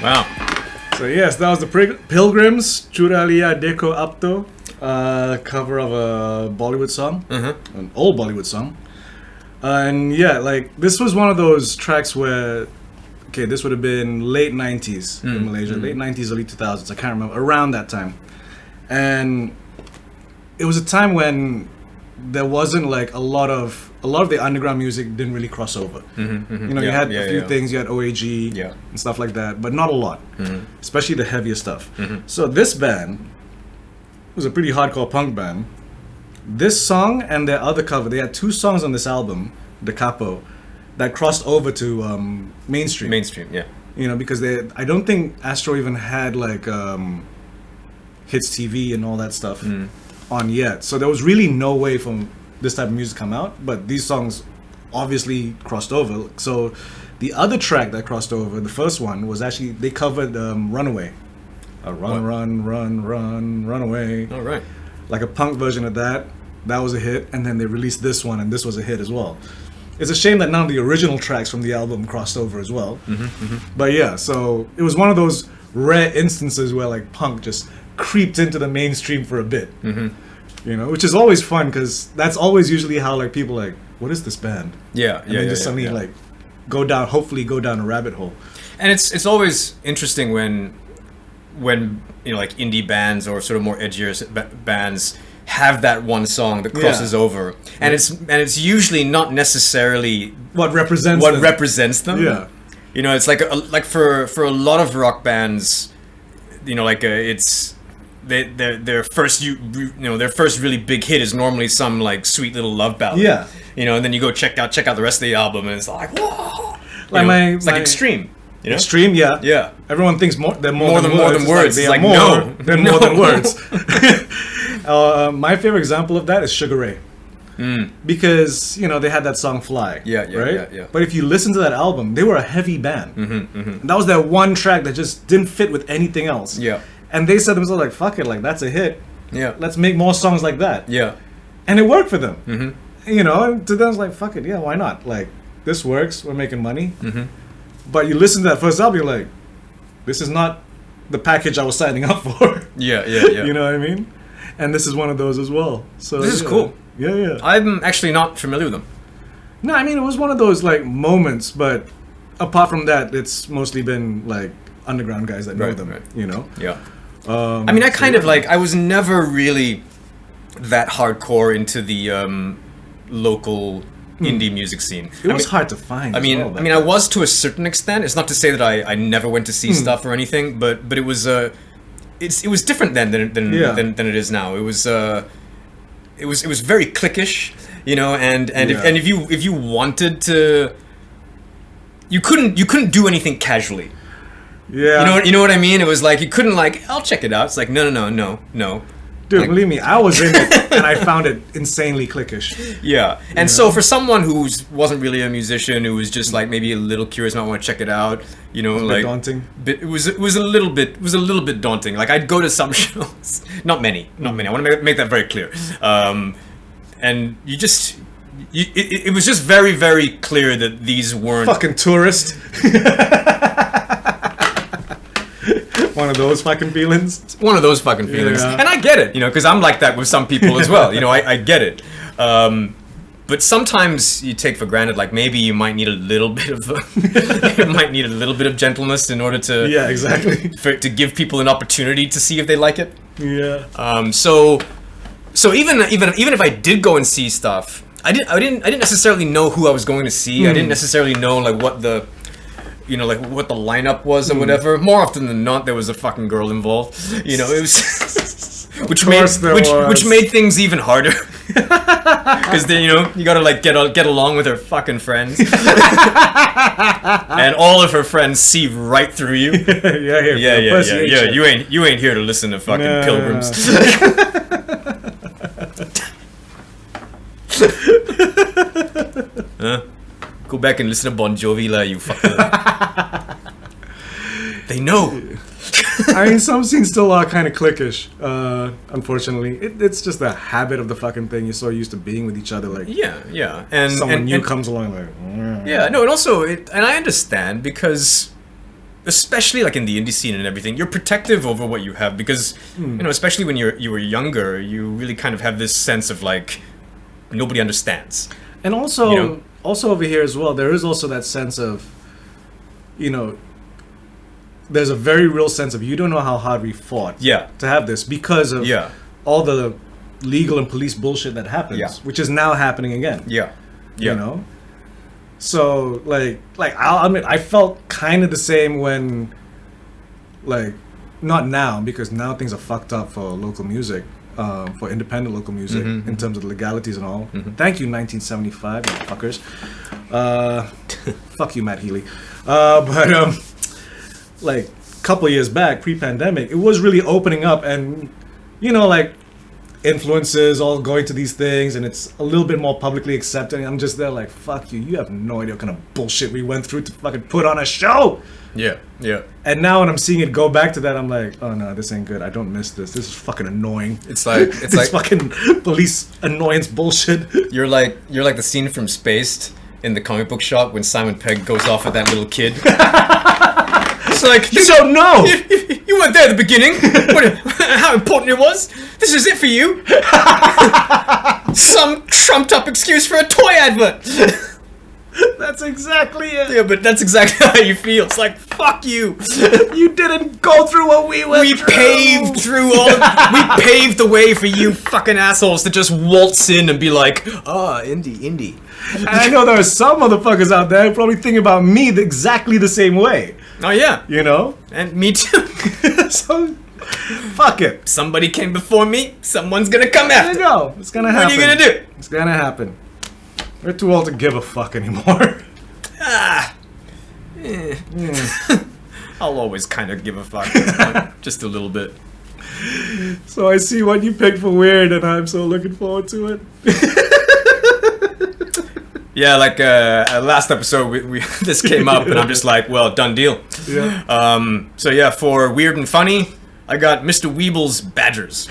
Wow. So yes, that was the Pilgrims, Churaliya, Deko, Abto, cover of a Bollywood song, an old Bollywood song. And yeah, like this was one of those tracks where, okay, this would have been late 90s in Malaysia, late 90s, early 2000s, I can't remember, around that time. And it was a time when there wasn't like a lot of the underground music didn't really cross over. You know, you had a few things, you had OAG and stuff like that, but not a lot, especially the heavier stuff. So this band was a pretty hardcore punk band. This song and their other cover, they had two songs on this album, The Capo, that crossed over to mainstream. Mainstream, yeah. You know, because I don't think Astro even had like Hits TV and all that stuff on yet. So there was really no way from this type of music come out, but these songs obviously crossed over. So the other track that crossed over, the first one, was actually, they covered Runaway. Run away. All right. Like a punk version of that. That was a hit, and then they released this one, and this was a hit as well. It's a shame that none of the original tracks from the album crossed over as well. But yeah, so it was one of those rare instances where like punk just creeped into the mainstream for a bit. You know, which is always fun because that's always usually how like people like, what is this band? And then just suddenly like hopefully go down a rabbit hole. And it's always interesting when you know, like indie bands or sort of more edgier bands have that one song that crosses over, and it's usually not necessarily what represents them. Yeah, you know, it's like for a lot of rock bands, you know, like it's their first their first really big hit is normally some like sweet little love ballad. Yeah, you know, and then you go check out the rest of the album, and it's like whoa, like it's like Extreme. You know? Extreme, yeah. Yeah. Everyone thinks they're more than words. They it's are like, more no, than more than words. My favorite example of that is Sugar Ray. Because, you know, they had that song Fly. Yeah. But if you listen to that album, they were a heavy band. And that was that one track that just didn't fit with anything else. Yeah. And they said to themselves, like, fuck it, like, that's a hit. Yeah. Let's make more songs like that. Yeah. And it worked for them. You know, and to them, it's like, fuck it, yeah, why not? Like, this works, we're making money. But you listen to that first album, you're like, this is not the package I was signing up for. Yeah. You know what I mean? And this is one of those as well. So this is cool. Yeah. I'm actually not familiar with them. No, I mean, it was one of those, like, moments, but apart from that, it's mostly been, like, underground guys that know them, you know? Yeah. I mean, I kind of, like, I was never really that hardcore into the local indie music scene. It was hard to find. I mean, I was to a certain extent. It's not to say that I never went to see stuff or anything, but it was it was different then than it is now. It was very cliquish, you know, and if you wanted to, you couldn't do anything casually. Yeah. You know what I mean? It was like you couldn't like, I'll check it out. It's like no. Dude, like, believe me, I was in it and I found it insanely cliquish. Yeah. And so for someone who wasn't really a musician, who was just like maybe a little curious, might want to check it out, you know, like daunting. It was a little bit daunting. Like I'd go to some shows, not many. I want to make that very clear. And it was just very, very clear that these weren't fucking tourist. One of those fucking feelings. Yeah. And I get it, you know, because I'm like that with some people as well. You know, I get it. But sometimes you take for granted, like maybe you might need a little bit of gentleness in order to exactly to give people an opportunity to see if they like it. Yeah. So even if I did go and see stuff, I didn't necessarily know who I was going to see. I didn't necessarily know like what the what the lineup was or whatever. More often than not, there was a fucking girl involved. You know, it was which made things even harder. Because then you gotta like get along with her fucking friends, and all of her friends see right through you. Yeah. You ain't here to listen to fucking Pilgrims. Huh? Go back and listen to Bon Jovi, lah, you fucker. They know. I mean, some scenes still are kind of cliquish. Unfortunately, it's just a habit of the fucking thing. You're so used to being with each other, like and someone new comes along, like and also and I understand because especially like in the indie scene and everything, you're protective over what you have because especially when you were younger, you really kind of have this sense of like nobody understands. And also, also over here as well, there is also that sense of, there's a very real sense of you don't know how hard we fought to have this because of all the legal and police bullshit that happens, which is now happening again. You know? So, I'll admit, I felt kind of the same when, not now, because now things are fucked up for local music, for independent local music, in terms of the legalities and all. Thank you, 1975, you fuckers. Fuck you, Matt Healy. But a couple years back, pre-pandemic, it was really opening up and, influences all going to these things and it's a little bit more publicly accepted. I'm just there like, fuck you have no idea what kind of bullshit we went through to fucking put on a show. Yeah. And now when I'm seeing it go back to that, I'm like, oh no, this ain't good. I don't miss this. This is fucking annoying. It's like fucking police annoyance bullshit. You're like the scene from Spaced in the comic book shop when Simon Pegg goes off at that little kid. It's like, you don't know. You weren't there at the beginning. How important it was. This is it for you. Some trumped up excuse for a toy advert. That's exactly it. Yeah, but that's exactly how you feel. It's like, fuck you. You didn't go through what we went through. We paved the way for you fucking assholes to just waltz in and be like, indie. And I know there are some motherfuckers out there probably thinking about me exactly the same way. Oh yeah. And me too. So, fuck it. Somebody came before me, someone's gonna come after. There you go. It's gonna happen. What are you gonna do? It's gonna happen. We're too old to give a fuck anymore. I'll always kind of give a fuck. Just a little bit. So I see what you picked for weird and I'm so looking forward to it. Yeah, last episode we this came up and I'm just like, well, done deal. Yeah. So yeah, for weird and funny, I got Mr. Weeble's Badgers.